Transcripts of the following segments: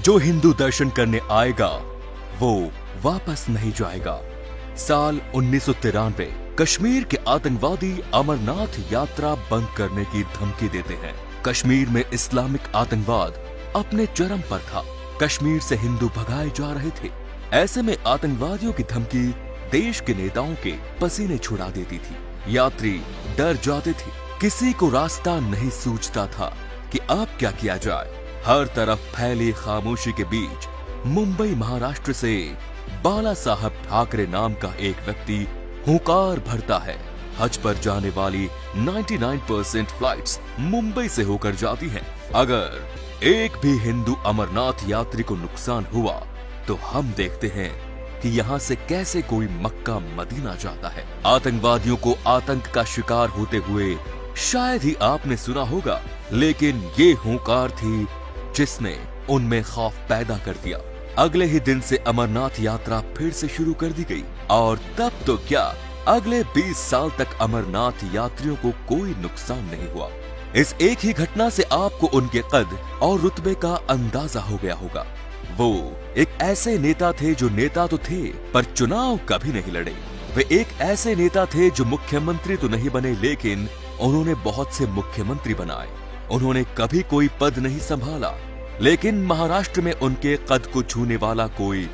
जो हिंदू दर्शन करने आएगा वो वापस नहीं जाएगा। साल 1993 कश्मीर के आतंकवादी अमरनाथ यात्रा बंद करने की धमकी देते हैं। कश्मीर में इस्लामिक आतंकवाद अपने चरम पर था। कश्मीर से हिंदू भगाए जा रहे थे। ऐसे में आतंकवादियों की धमकी देश के नेताओं के पसीने छुड़ा देती थी। यात्री डर जाते थे। किसी को रास्ता नहीं सूझता था कि अब क्या किया जाए। हर तरफ फैली खामोशी के बीच मुंबई महाराष्ट्र से बाला साहब ठाकरे नाम का एक व्यक्ति हुंकार भरता है। हज पर जाने वाली 99% फ्लाइट्स मुंबई से होकर जाती हैं। अगर एक भी हिंदू अमरनाथ यात्री को नुकसान हुआ तो हम देखते हैं कि यहाँ से कैसे कोई मक्का मदीना जाता है। आतंकवादियों को आतंक का शिकार होते हुए शायद ही आपने सुना होगा, लेकिन ये हुंकार थी जिसने उनमें खौफ पैदा कर दिया। अगले ही दिन से अमरनाथ यात्रा फिर से शुरू कर दी गई और तब तो क्या, अगले 20 साल तक अमरनाथ यात्रियों को कोई नुकसान नहीं हुआ। इस एक ही घटना से आपको उनके कद और रुतबे का अंदाजा हो गया होगा। वो एक ऐसे नेता थे जो नेता तो थे पर चुनाव कभी नहीं लड़े। वे एक ऐसे नेता थे जो मुख्यमंत्री तो नहीं बने, लेकिन उन्होंने बहुत से मुख्यमंत्री बनाए। उन्होंने कभी कोई पद नहीं संभाला, लेकिन महाराष्ट्र में उनके कद को छूने वाला कोई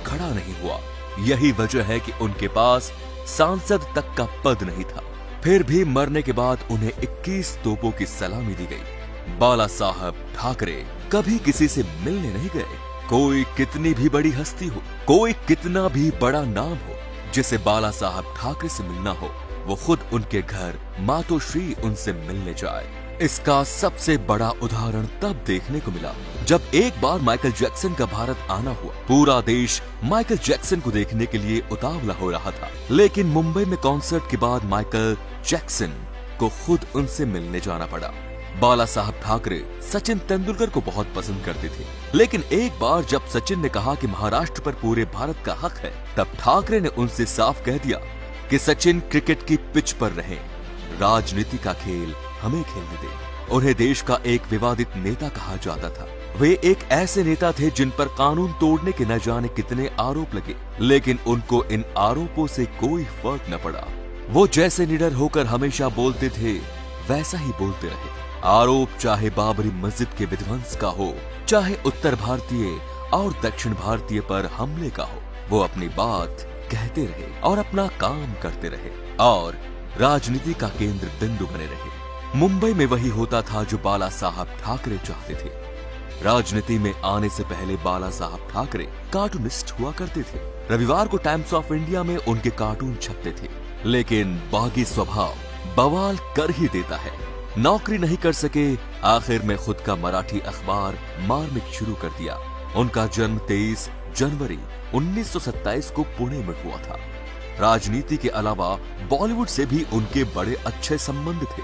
खड़ा नहीं हुआ। यही वजह है कि उनके पास सांसद तक का पद नहीं था। फिर भी मरने के बाद उन्हें 21 तोपों की सलामी दी गई। बाला साहब ठाकरे कभी किसी से मिलने नहीं गए। कोई कितनी भी बड़ी हस्ती हो, कोई कितना भी बड़ा नाम हो, जिसे बाला साहब ठाकरे से मिलना हो, वो खुद उनके घर मातोश्री उनसे मिलने जाए। इसका सबसे बड़ा उदाहरण तब देखने को मिला जब एक बार माइकल जैक्सन का भारत आना हुआ। पूरा देश माइकल जैक्सन को देखने के लिए उतावला हो रहा था, लेकिन मुंबई में कॉन्सर्ट के बाद माइकल जैक्सन को खुद उनसे मिलने जाना पड़ा। बाला साहब ठाकरे सचिन तेंदुलकर को बहुत पसंद करते थे, लेकिन एक बार जब सचिन ने कहा कि महाराष्ट्र पर पूरे भारत का हक है, तब ठाकरे ने उनसे साफ कह दिया कि सचिन क्रिकेट की पिच पर रहें, राजनीति का खेल हमें खेलने दें। उन्हें देश का एक विवादित नेता कहा जाता था। वे एक ऐसे नेता थे जिन पर कानून तोड़ने के न जाने कितने आरोप लगे, लेकिन उनको इन आरोपों से कोई फर्क न पड़ा। वो जैसे निडर होकर हमेशा बोलते थे वैसा ही बोलते रहे। आरोप चाहे बाबरी मस्जिद के विध्वंस का हो, चाहे उत्तर भारतीय और दक्षिण भारतीय पर हमले का हो, वो अपनी बात कहते रहे और अपना काम करते रहे और राजनीति का केंद्र बिंदु बने रहे। मुंबई में वही होता था जो बाला साहब ठाकरे चाहते थे। राजनीति में आने से पहले बाला साहब ठाकरे कार्टूनिस्ट हुआ करते थे। रविवार को टाइम्स ऑफ इंडिया में उनके कार्टून छपते थे, लेकिन बागी स्वभाव बवाल कर ही देता है। नौकरी नहीं कर सके, आखिर में खुद का मराठी अखबार मार्मिक शुरू कर दिया। उनका जन्म 23 जनवरी 1927 को पुणे में हुआ था। राजनीति के अलावा बॉलीवुड से भी उनके बड़े अच्छे संबंध थे।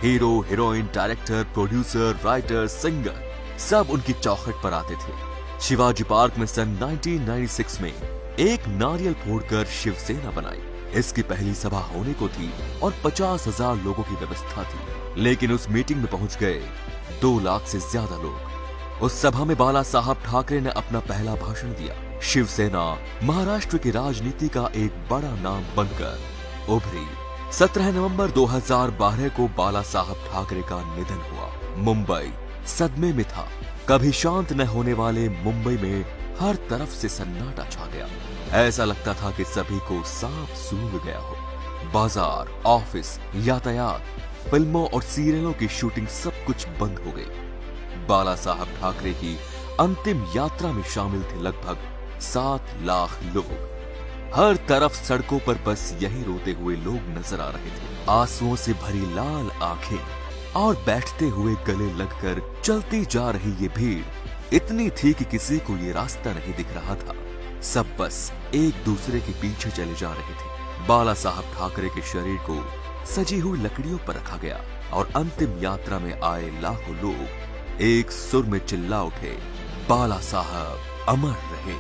Hero, heroine, director, producer, writer, singer सब उनकी चौखट पर आते थे। शिवाजी पार्क में सन 1996 में एक नारियल फोड़कर शिवसेना बनाई। इसकी पहली सभा होने को थी और 50,000 लोगों की व्यवस्था थी, लेकिन उस मीटिंग में पहुंच गए 2 लाख से ज्यादा लोग। उस सभा में बाला साहब ठाकरे ने अपना पहला भाषण दिया। शिवसेना महाराष्ट्र की राजनीति का एक बड़ा नाम बनकर उभरी। 17 नवंबर 2012 को बाला साहब ठाकरे का निधन हुआ। मुंबई सदमे में था। कभी शांत न होने वाले मुंबई में हर तरफ से सन्नाटा छा गया। ऐसा लगता था कि सभी को सांप सूंघ गया हो। बाजार, ऑफिस, यातायात, फिल्मों और सीरियलों की शूटिंग सब कुछ बंद हो गई। बाला साहब ठाकरे की अंतिम यात्रा में शामिल थे लगभग 7 लाख लोग। हर तरफ सड़कों पर बस यही रोते हुए लोग नजर आ रहे थे। आंसुओं से भरी लाल आंखें और बैठते हुए गले लगकर चलती जा रही ये भीड़ इतनी थी कि किसी को ये रास्ता नहीं दिख रहा था। सब बस एक दूसरे के पीछे चले जा रहे थे। बाला साहब ठाकरे के शरीर को सजी हुई लकड़ियों पर रखा गया और अंतिम यात्रा में आए लाखों लोग एक सुर में चिल्ला उठे, बाला साहब अमर रहे।